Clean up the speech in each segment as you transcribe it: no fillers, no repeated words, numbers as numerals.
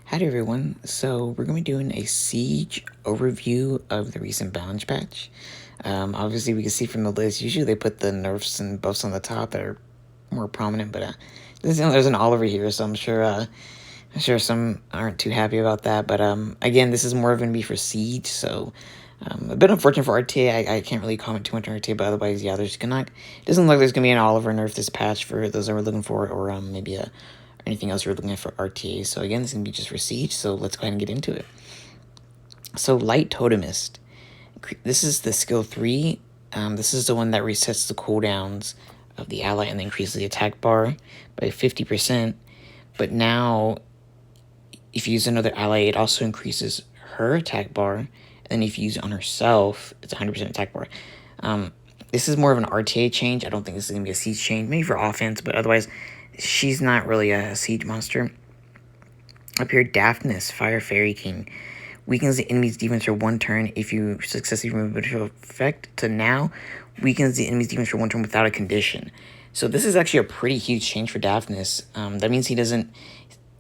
Howdy everyone, so we're going to be doing a Siege overview of the recent balance patch. Obviously we can see from the list, usually they put the nerfs and buffs on the top that are more prominent, but there's an all over here, so I'm sure some aren't too happy about that, but again, this is more going to be for Siege, so a bit unfortunate for RTA. I can't really comment too much on RTA, but otherwise, yeah, it doesn't look like there's going to be an Oliver nerf this patch for those that were looking for it, or maybe anything else you're looking at for RTA. So again, this is going to be just for Siege, so let's go ahead and get into it. So Light Totemist. This is the skill 3. This is the one that resets the cooldowns of the ally and increases the attack bar by 50%. But now, if you use another ally, it also increases her attack bar. And then if you use it on herself, it's 100% attack bar. This is more of an RTA change. I don't think this is going to be a Siege change. Maybe for offense, but otherwise, she's not really a Siege monster. Up here, Daphnis, Fire Fairy King. Weakens the enemy's defense for 1 turn if you successfully remove a beneficial effect. To now, weakens the enemy's defense for 1 turn without a condition. So this is actually a pretty huge change for Daphnis. That means he doesn't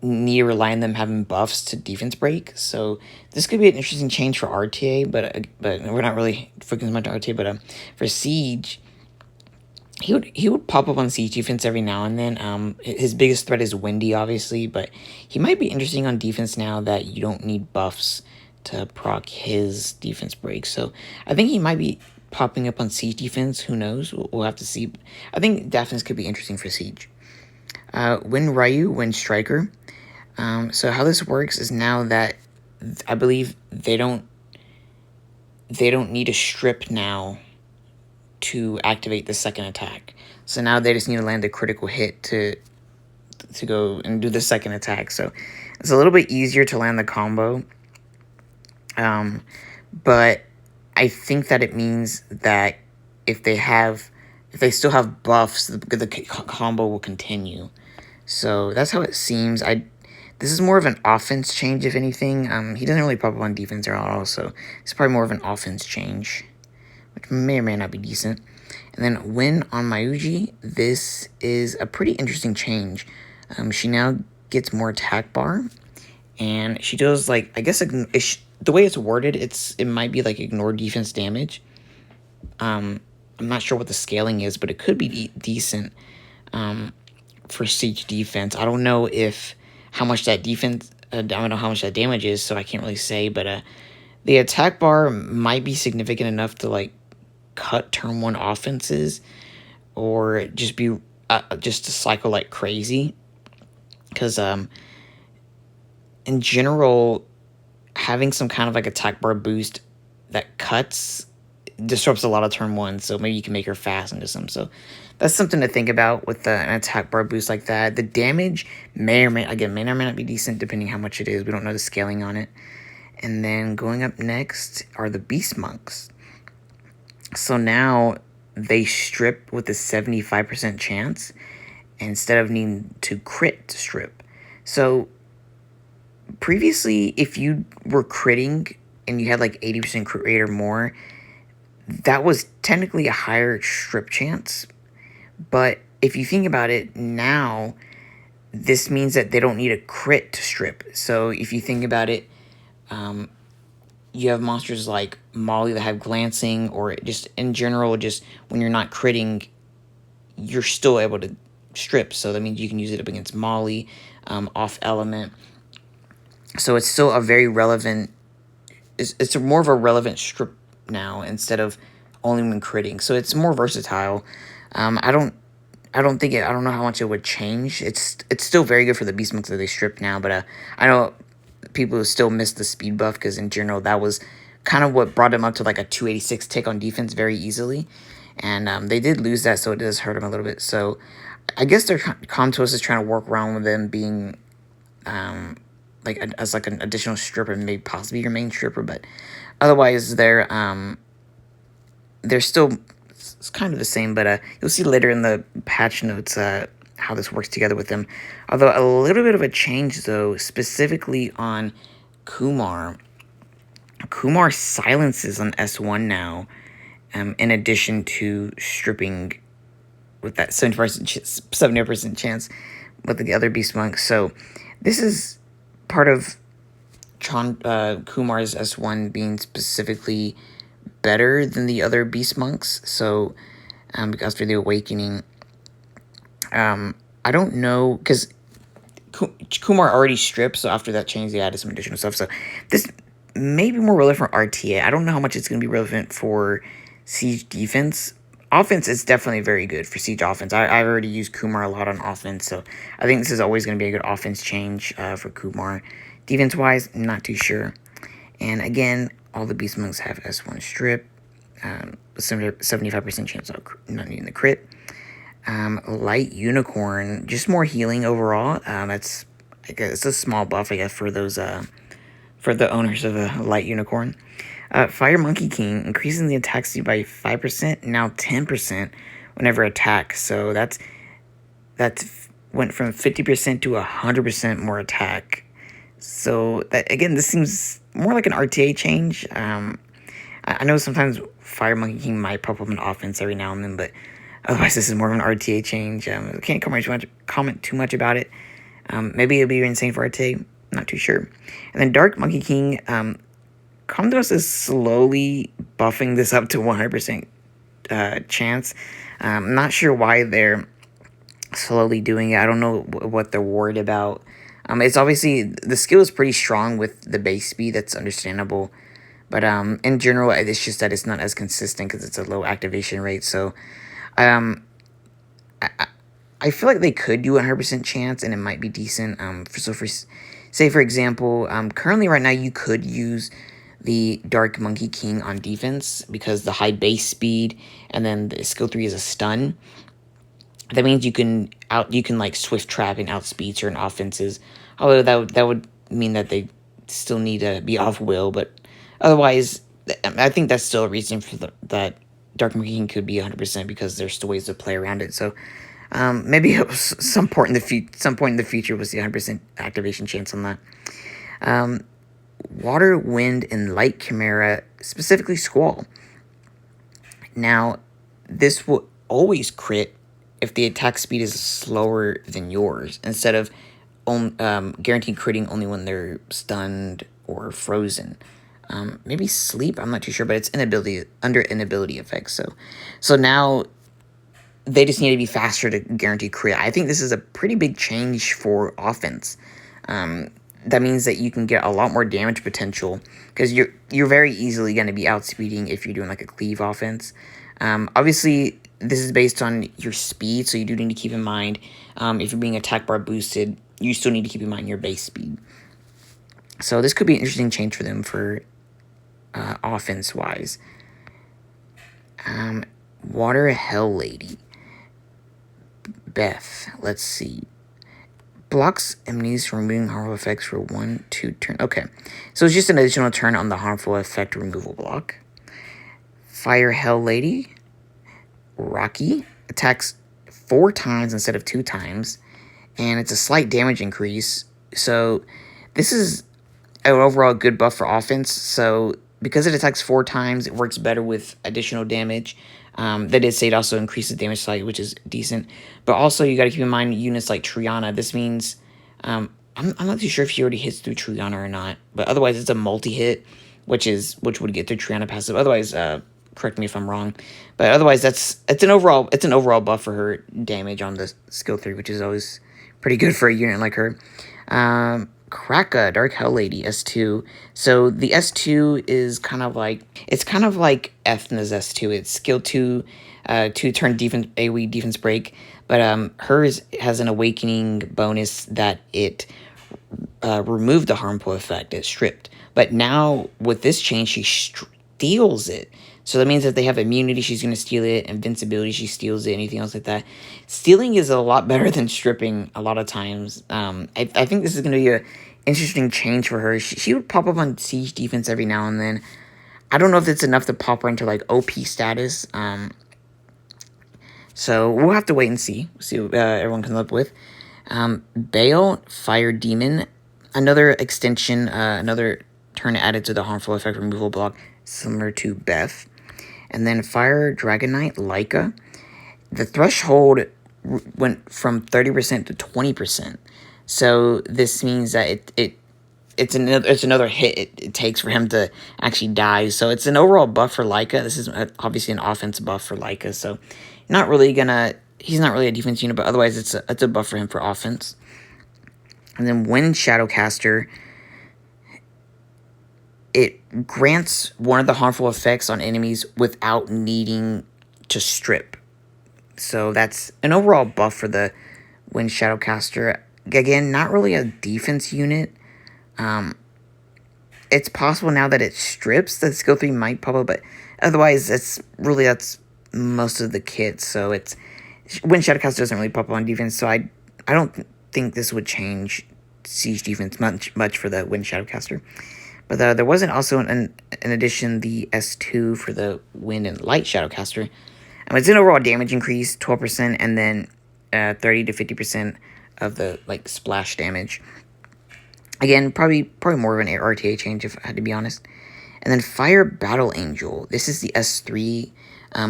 need to rely on them having buffs to defense break. So this could be an interesting change for RTA, but we're not really focusing much on RTA. But for Siege, he would pop up on Siege defense every now and then. His biggest threat is Windy, obviously, but he might be interesting on defense now that you don't need buffs to proc his defense break. So I think he might be popping up on Siege defense. Who knows? We'll have to see. I think Daphnis could be interesting for Siege. Wind Ryu, Wind Striker. So how this works is now that I believe they don't need a strip now to activate the second attack. So now they just need to land a critical hit to go and do the second attack. So it's a little bit easier to land the combo. But I think that it means that if they still have buffs, the combo will continue. So that's how it seems. This is more of an offense change, if anything. He doesn't really pop up on defense at all, so it's probably more of an offense change, which may or may not be decent. And then Win on Mayuji, this is a pretty interesting change. She now gets more attack bar, and she does, like, I guess the way it's worded, it might be like ignore defense damage. I'm not sure what the scaling is, but it could be decent for Siege defense. I don't know how much that defense, I don't know how much that damage is, so I can't really say, but the attack bar might be significant enough to, like, cut turn 1 offenses, or just be just to cycle like crazy, because in general, having some kind of like attack bar boost that cuts disrupts a lot of turn 1, so maybe you can make her fast into some. So that's something to think about with an attack bar boost like that. The damage may or may not be decent depending how much it is. We don't know the scaling on it. And then going up next are the Beast Monks. So now they strip with a 75% chance instead of needing to crit to strip. So previously, if you were critting and you had like 80% crit rate or more, that was technically a higher strip chance. But if you think about it now, this means that they don't need a crit to strip. So if you think about it, you have monsters like Molly that have glancing, or just in general, just when you're not critting, you're still able to strip. So that means you can use it up against Molly, off element. So it's still a very relevant, it's more of a relevant strip now instead of only when critting. So it's more versatile. I don't know how much it would change. It's still very good for the Beast Monks that they strip now, but I know people still miss the speed buff, because in general that was kind of what brought them up to like a 286 tick on defense very easily, and they did lose that, so it does hurt them a little bit. So I guess their CloudTears is trying to work around with them being as like an additional stripper, maybe possibly your main stripper, but otherwise they're still, it's kind of the same. But you'll see later in the patch notes how this works together with them. Although a little bit of a change, though, specifically on Kumar. Kumar silences on S1 now, in addition to stripping with that 70% chance with the other Beast Monks. So this is part of Kumar's S1 being specifically better than the other beast monks. So because after the awakening, I don't know, because Kumar already stripped, so after that change they added some additional stuff. So this may be more relevant for RTA. I don't know how much it's going to be relevant for siege defense. Offense is definitely very good for siege offense. I've already used Kumar a lot on offense, so I think this is always going to be a good offense change for Kumar. Defense-wise, not too sure. And again, all the beast monks have S1 strip. 75% chance of not needing the crit. Light unicorn, just more healing overall. That's, I guess, it's a small buff, I guess, for those for the owners of a light unicorn. Fire Monkey King, increasing the attack speed by 5%, now 10% whenever attack. So that's went from 50% to 100% more attack. So that, again, this seems more like an RTA change. I know sometimes Fire Monkey King might pop up in offense every now and then, but otherwise this is more of an RTA change. I can't comment too much about it. Maybe it'll be insane for RTA. Not too sure. And then Dark Monkey King, Comdos is slowly buffing this up to 100% chance. I'm not sure why they're slowly doing it. I don't know what they're worried about. It's obviously, the skill is pretty strong with the base speed. That's understandable. But in general, it's just that it's not as consistent because it's a low activation rate. So I feel like they could do a 100% chance and it might be decent. Say, for example, currently right now you could use the Dark Monkey King on defense because the high base speed and then the skill 3 is a stun. That means you can like swift trap and outspeed certain offenses. Although that would mean that they still need to be off will, but otherwise, I think that's still a reason for that Dark Monkey King could be 100% because there's still ways to play around it. So maybe some point in the future we'll see 100% activation chance on that. Water, Wind, and Light Chimera, specifically Squall. Now, this will always crit if the attack speed is slower than yours, instead of guaranteed critting only when they're stunned or frozen. Maybe sleep, I'm not too sure, but it's under inability effects. So now they just need to be faster to guarantee crit. I think this is a pretty big change for offense. That means that you can get a lot more damage potential because you're very easily going to be outspeeding if you're doing like a cleave offense. Obviously, this is based on your speed, so you do need to keep in mind if you're being attack bar boosted, you still need to keep in mind your base speed. So this could be an interesting change for them for offense-wise. Water Hell Lady. Beth, let's see. Blocks enemies from removing harmful effects for 1-2 turn. Okay, so it's just an additional turn on the harmful effect removal block. Fire Hell Lady. Rocky attacks 4 times instead of 2 times, and it's a slight damage increase. So this is an overall good buff for offense. So because it attacks 4 times, it works better with additional damage. That did say it also increases damage slightly, which is decent. But also you got to keep in mind units like Triana. This means I'm not too sure if she already hits through Triana or not, but otherwise it's a multi-hit, which would get through Triana passive. Otherwise, correct me if I'm wrong, but otherwise it's an overall buff for her damage on the skill 3, which is always pretty good for a unit like her. Kraka, Dark Hell Lady, S2. So the S2 is kind of like Ethna's S2. It's skill 2, 2-turn defense AoE defense break, but hers has an awakening bonus that it removed the harmful effect. It stripped, but now with this change she steals it. So that means if they have immunity, she's going to steal it. Invincibility, she steals it. Anything else like that. Stealing is a lot better than stripping a lot of times. I think this is going to be an interesting change for her. She would pop up on siege defense every now and then. I don't know if it's enough to pop her into like OP status. So we'll have to wait and see. See what everyone comes up with. Bael, Fire Demon. Another extension, another turn added to the harmful effect removal block, similar to Beth. And then Fire Dragon Knight, Laika. The threshold went from 30% to 20%. So this means that it it's another hit it takes for him to actually die. So it's an overall buff for Laika. This is obviously an offense buff for Laika. So he's not really a defense unit, but otherwise it's a buff for him for offense. And then when Shadowcaster, it grants one of the harmful effects on enemies without needing to strip. So that's an overall buff for the Wind Shadowcaster. Again, not really a defense unit. It's possible now that it strips that skill 3 might pop up, but otherwise that's most of the kit. So it's Wind Shadowcaster doesn't really pop up on defense, so I don't think this would change siege defense much for the Wind Shadowcaster. But there wasn't also in addition the S2 for the Wind and Light Shadowcaster. It's an overall damage increase, 12%, and then 30 to 50% of the splash damage. Again, probably more of an RTA change if I had to be honest. And then Fire Battle Angel. This is the S3.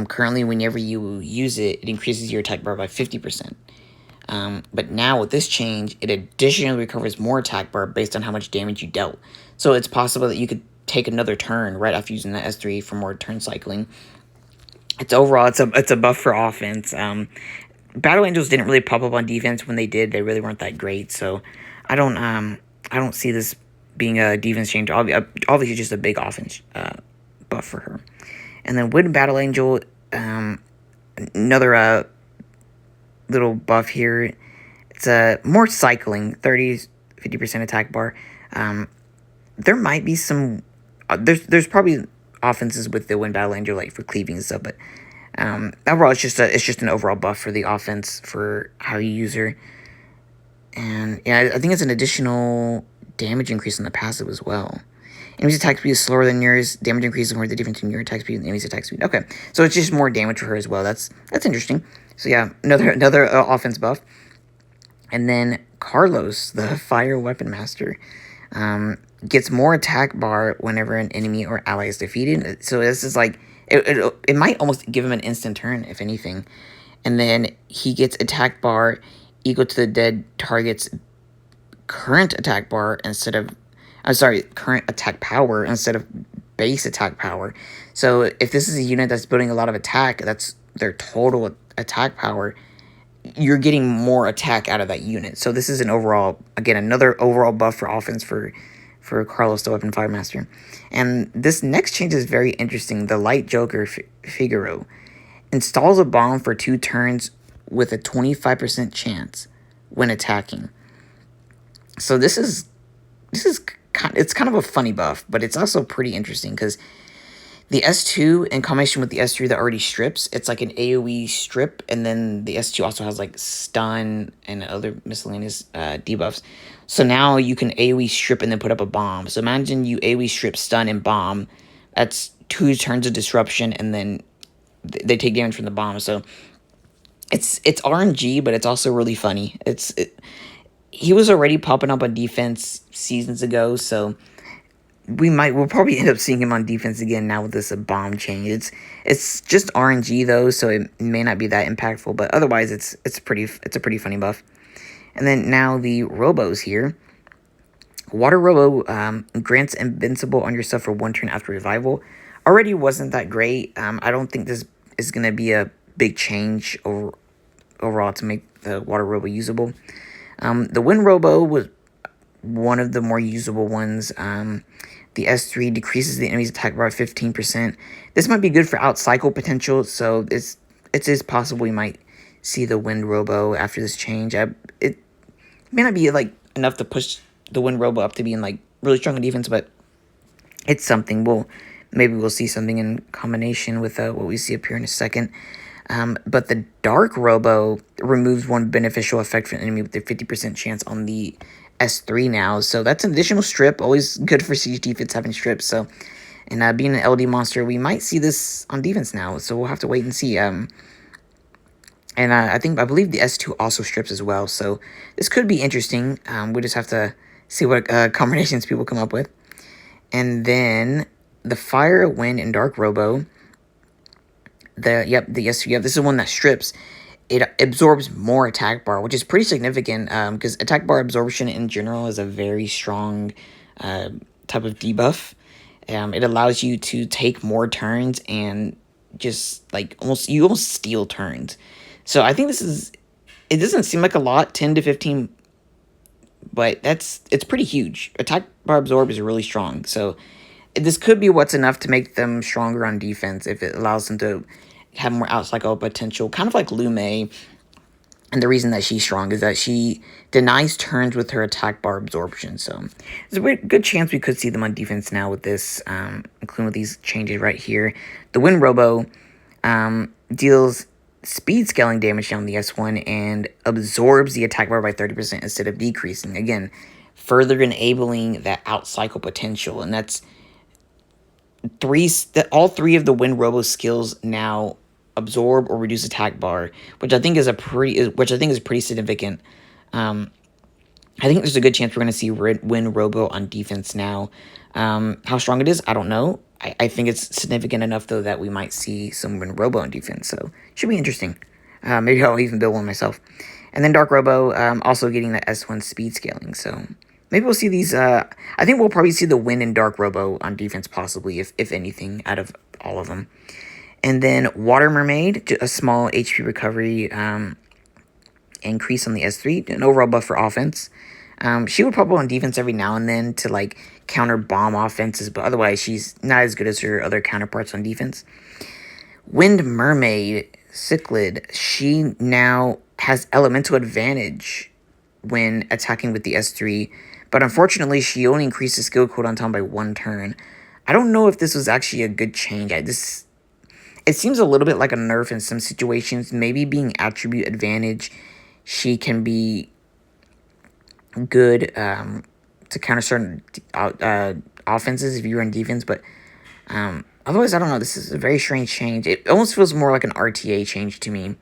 Currently, whenever you use it, it increases your attack bar by 50%. But now with this change, it additionally recovers more attack bar based on how much damage you dealt. So it's possible that you could take another turn right after using the S3 for more turn cycling. It's a buff for offense. Battle Angels didn't really pop up on defense. When they did, they really weren't that great. So I don't see this being a defense change. Obviously just a big offense buff for her. And then Wind Battle Angel, another little buff here. It's more cycling, 30-50% attack bar. There might be some there's probably offenses with the Wind Battle Angel for cleaving and stuff, but overall it's just an overall buff for the offense for how you use her. And yeah, I think it's an additional damage increase on the passive as well. Enemy's attack speed is slower than yours. Damage increases more the difference between your attack speed and the enemy's attack speed. Okay, so it's just more damage for her as well. That's interesting. So yeah, another offense buff. And then Carlos, the Fire Weapon Master, gets more attack bar whenever an enemy or ally is defeated. So this is it might almost give him an instant turn, if anything. And then he gets attack bar equal to the dead target's current attack bar current attack power instead of base attack power. So if this is a unit that's building a lot of attack, that's their total attack power, you're getting more attack out of that unit. So this is another overall buff for offense for Carlos, the Weapon Fire Master. And this next change is very interesting. The Light Joker, Figaro, installs a bomb for 2 turns with a 25% chance when attacking. So it's kind of a funny buff, but it's also pretty interesting because the S2 in combination with the S3 that already strips, it's like an AoE strip, and then the S2 also has stun and other miscellaneous debuffs. So now you can AoE strip and then put up a bomb. So imagine you AoE strip, stun, and bomb. That's 2 turns of disruption, and then they take damage from the bomb. So it's RNG, but it's also really funny. He was already popping up on defense seasons ago, so we'll probably end up seeing him on defense again now with this bomb change. It's just RNG though, so it may not be that impactful, but otherwise it's a pretty funny buff. And then now the Robos here. Water Robo grants invincible on yourself for 1 turn after revival. Already wasn't that great. I don't think this is gonna be a big change overall to make the Water Robo usable. The Wind Robo was one of the more usable ones. The S3 decreases the enemy's attack bar by 15%. This might be good for out-cycle potential, so it is possible we might see the Wind Robo after this change. It may not be enough to push the Wind Robo up to being really strong in defense, but it's something. Maybe we'll see something in combination with what we see up here in a second. But the Dark Robo removes 1 beneficial effect from an enemy with a 50% chance on the S3 now. So that's an additional strip. Always good for siege defense having strips. So, and being an LD monster, we might see this on defense now. So we'll have to wait and see. And I believe the S2 also strips as well. So this could be interesting. We just have to see what combinations people come up with. And then the Fire, Wind, and Dark Robo. The S2, this is one that strips. It absorbs more attack bar, which is pretty significant because attack bar absorption in general is a very strong type of debuff. It allows you to take more turns and just like you almost steal turns. So I think it doesn't seem like a lot, 10 to 15, but it's pretty huge. Attack bar absorb is really strong. So this could be what's enough to make them stronger on defense if it allows them to have more outcycle potential, kind of like Lume. And the reason that she's strong is that she denies turns with her attack bar absorption. So there's a good chance we could see them on defense now with this, including with these changes right here. The Wind Robo deals speed scaling damage down the S1 and absorbs the attack bar by 30% instead of decreasing. Again, further enabling that outcycle potential. And that's all three of the Wind Robo skills now absorb or reduce attack bar, which I think is pretty significant. I think there's a good chance we're going to see Wind Robo on defense now. How strong it is, I don't know. I think it's significant enough though that we might see some Wind Robo on defense, so should be interesting. Maybe I'll even build one myself. And then Dark Robo, also getting the S1 speed scaling, so maybe we'll see these. I think we'll probably see the Wind and Dark Robo on defense, possibly, if anything, out of all of them. And then Water Mermaid, a small HP recovery increase on the S3, an overall buff for offense. She would probably on defense every now and then to like counter bomb offenses, but otherwise she's not as good as her other counterparts on defense. Wind Mermaid, Cichlid, she now has elemental advantage when attacking with the S3, but unfortunately she only increases skill cooldown time by 1 turn. I don't know if this was actually a good change. It seems a little bit like a nerf in some situations. Maybe being attribute advantage, she can be good to counter certain offenses if you're in defense. But otherwise, I don't know. This is a very strange change. It almost feels more like an RTA change to me.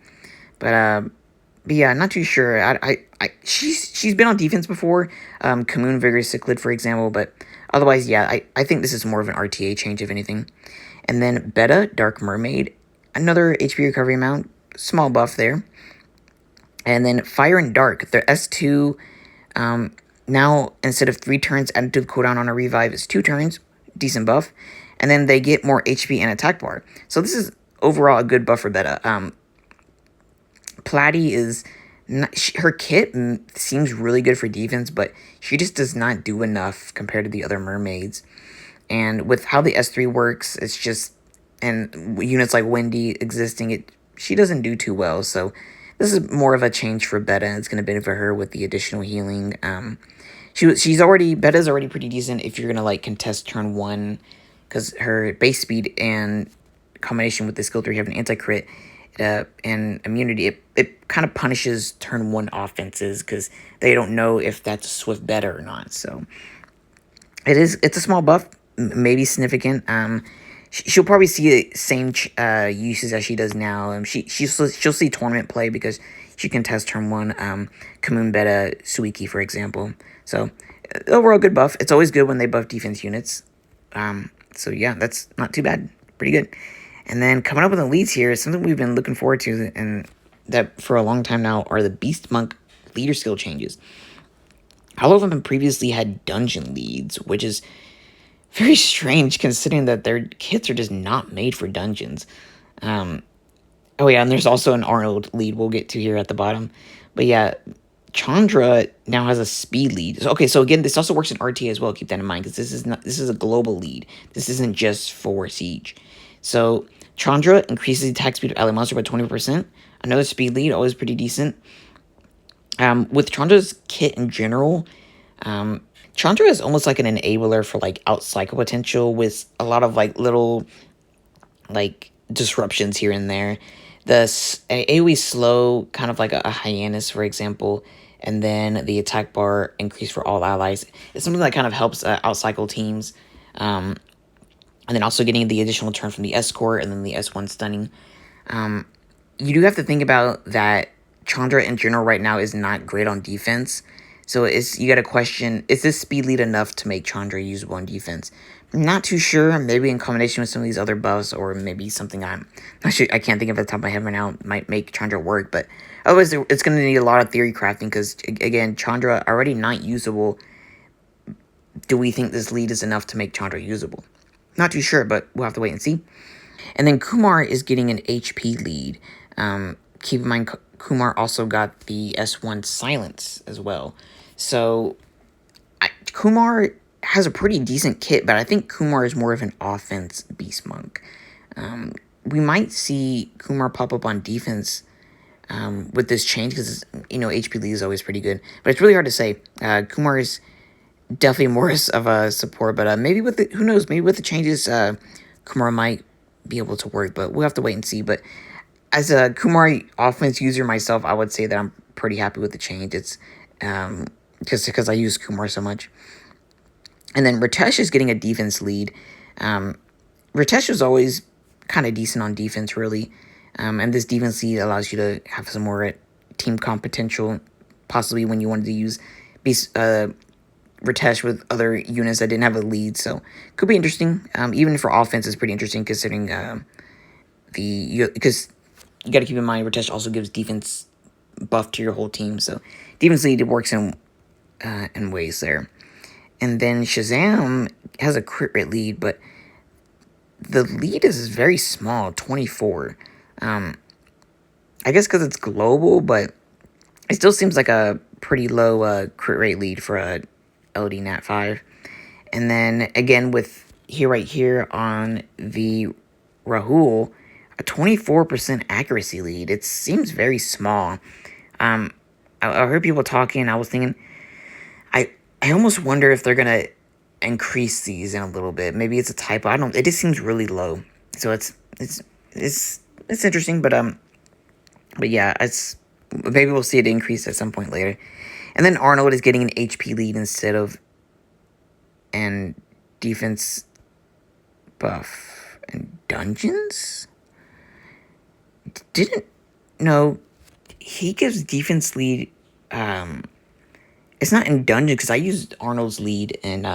But yeah, not too sure. She's been on defense before. Commune Vigorous Cichlid, for example. But otherwise, yeah, I think this is more of an RTA change, if anything. And then Beta, Dark Mermaid, another HP recovery amount, small buff there. And then Fire and Dark, their S2, now instead of 3 turns added to the cooldown on a revive, it's 2 turns, decent buff. And then they get more HP and attack bar. So this is overall a good buff for Beta. Platy is, her kit seems really good for defense, but she just does not do enough compared to the other mermaids. And with how the S3 works, it's just, and units like Wendy existing, she doesn't do too well. So this is more of a change for Beta. It's going to benefit her with the additional healing. Beta's already pretty decent if you're going to like contest turn 1, because her base speed and combination with the skill 3 have an anti-crit and immunity. It kind of punishes turn 1 offenses because they don't know if that's a swift Beta or not. So it's a small buff. Maybe significant. She'll probably see the same uses as she does now. She'll see tournament play because she can test turn 1. Commune Beta Suiki, for example. So overall good buff. It's always good when they buff defense units. So yeah, that's not too bad. Pretty good. And then coming up with the leads here is something we've been looking forward to, and that for a long time now are the Beast Monk leader skill changes. All of them previously had dungeon leads, which is very strange considering that their kits are just not made for dungeons. Oh yeah, and there's also an Arnold lead we'll get to here at the bottom. But yeah, Chandra now has a speed lead. So again, this also works in RTA as well. Keep that in mind, because this is a global lead. This isn't just for Siege. So Chandra increases the attack speed of ally monster by 20%. Another speed lead, always pretty decent. With Chandra's kit in general, Chandra is almost like an enabler for like outcycle potential with a lot of like little like disruptions here and there. The AoE slow, kind of like a Hyannis, for example, and then the attack bar increase for all allies. It's something that kind of helps outcycle teams. And then also getting the additional turn from the escort and then the S1 stunning. You do have to think about that Chandra in general right now is not great on defense. So you got to question, is this speed lead enough to make Chandra usable on defense? I'm not too sure. Maybe in combination with some of these other buffs, or maybe something I'm not sure. I can't think of it at the top of my head right now. Might make Chandra work, but otherwise it's going to need a lot of theory crafting because again, Chandra already not usable. do we think this lead is enough to make Chandra usable? Not too sure, but we'll have to wait and see. And then Kumar is getting an HP lead. Keep in mind, Kumar also got the S1 silence as well. So Kumar has a pretty decent kit, but I think Kumar is more of an offense beast monk. We might see Kumar pop up on defense with this change because, HP lead is always pretty good. But it's really hard to say. Kumar is definitely more of a support, but maybe with who knows, maybe with the changes, Kumar might be able to work, but we'll have to wait and see. But as a Kumar offense user myself, I would say that I'm pretty happy with the change. It's just because I use Kumar so much. And then Ritesh is getting a defense lead. Ritesh was always kind of decent on defense, really. And this defense lead allows you to have some more team comp potential, possibly when you wanted to use Ritesh with other units that didn't have a lead. So could be interesting. Even for offense, it's pretty interesting considering because you got to keep in mind Ritesh also gives defense buff to your whole team. So defense lead works in ways there. And then Shazam has a crit rate lead, but the lead is very small, 24. I guess because it's global, but it still seems like a pretty low crit rate lead for a LD Nat 5. And then again with right here on the Rahul, a 24% accuracy lead. It seems very small. I heard people talking. I was thinking, I almost wonder if they're gonna increase these in a little bit. Maybe it's a typo. I don't. It just seems really low. So it's interesting, but yeah, maybe we'll see it increase at some point later. And then Arnold is getting an HP lead instead of an defense buff and dungeons. No, he gives defense lead. It's not in dungeon because I used Arnold's lead in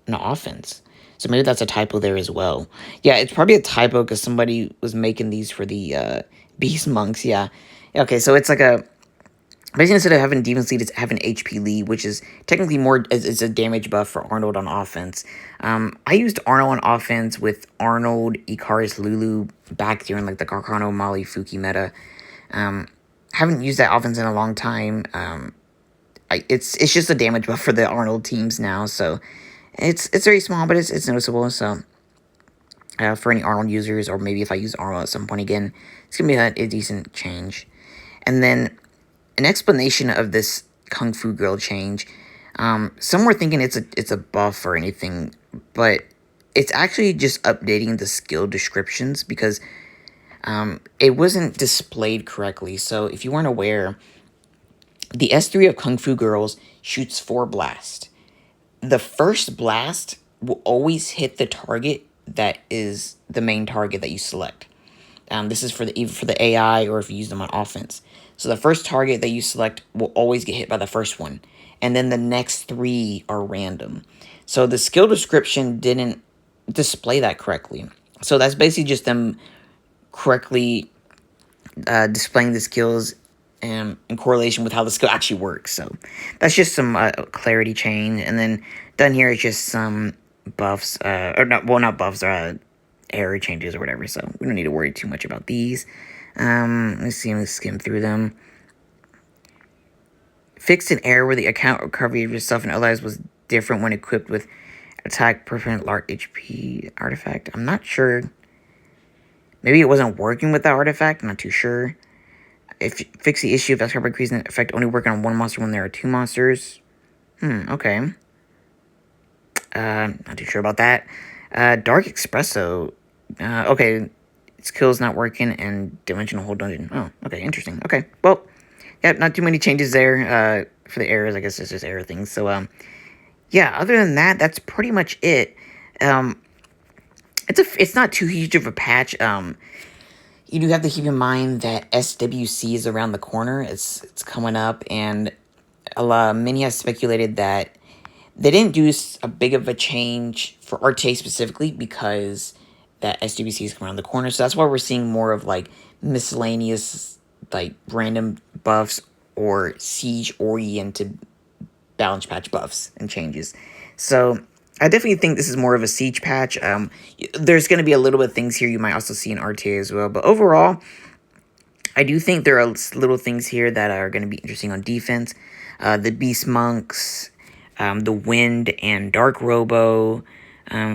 offense. So maybe that's a typo there as well. Yeah, it's probably a typo because somebody was making these for the beast monks. Yeah. Okay, so it's like basically instead of having defense lead, it's having HP lead, which is technically more, it's a damage buff for Arnold on offense. I used Arnold on offense with Arnold, Ikaris, Lulu back during like the Carcano, Mali, Fuki meta. Haven't used that offense in a long time. It's just a damage buff for the Arnold teams now, so it's very small, but it's noticeable. So for any Arnold users, or maybe if I use Arnold at some point again, it's gonna be a decent change. And then an explanation of this Kung Fu Girl change. Some were thinking it's a buff or anything, but it's actually just updating the skill descriptions because it wasn't displayed correctly. So if you weren't aware, the S3 of Kung Fu Girls shoots 4 blasts. The first blast will always hit the target that is the main target that you select. This is for the AI or if you use them on offense. So the first target that you select will always get hit by the first one. And then the next 3 are random. So the skill description didn't display that correctly. So that's basically just them correctly displaying the skills in correlation with how the skill actually works. So that's just some clarity change. And then done here is just some buffs, not buffs, error changes or whatever. So we don't need to worry too much about these. Let's see, let's skim through them. Fixed an error where the account recovery of yourself and allies was different when equipped with attack permanent large HP artifact. I'm not sure. Maybe it wasn't working with that artifact. I'm not too sure. If fix the issue of that increasing effect only working on one monster when there are 2 monsters. Okay. Not too sure about that. Dark Espresso. Okay. Skills not working and dimensional whole dungeon. Oh, okay, interesting. Okay, well, yeah, not too many changes there for the errors. I guess it's just error things. So, yeah, other than that, that's pretty much it. It's not too huge of a patch. You do have to keep in mind that SWC is around the corner. It's coming up, and many have speculated that they didn't do a big of a change for RTA specifically because that SWC is coming around the corner. So that's why we're seeing more of like miscellaneous, like random buffs or siege oriented balance patch buffs and changes. So I definitely think this is more of a siege patch. There's going to be a little bit of things here you might also see in RTA as well. But overall, I do think there are little things here that are going to be interesting on defense. The Beast Monks, the Wind and Dark Robo,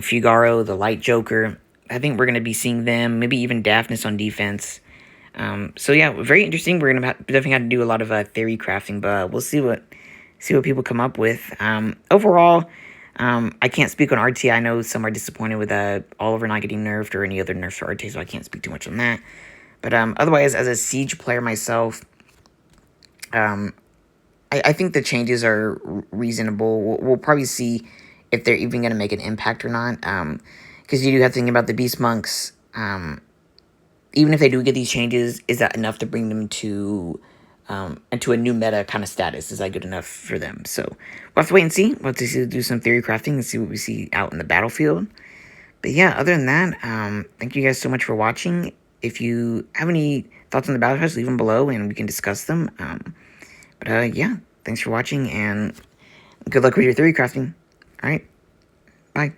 Figaro, the Light Joker. I think we're going to be seeing them, maybe even Daphnis on defense. So yeah, very interesting. We're gonna definitely have to do a lot of theory crafting, but we'll see what people come up with. Overall, I can't speak on RT. I know some are disappointed with Oliver not getting nerfed or any other nerfs for RT, so I can't speak too much on that. But otherwise, as a Siege player myself, I think the changes are reasonable. We'll probably see if they're even going to make an impact or not. Because you do have to think about the Beast Monks. Even if they do get these changes, is that enough to bring them to into a new meta kind of status? Is that good enough for them? So we'll have to wait and see. We'll have to do some theory crafting and see what we see out in the battlefield. But yeah, other than that, thank you guys so much for watching. If you have any thoughts on the battle pass, leave them below and we can discuss them. But yeah, thanks for watching and good luck with your theory crafting. All right, bye.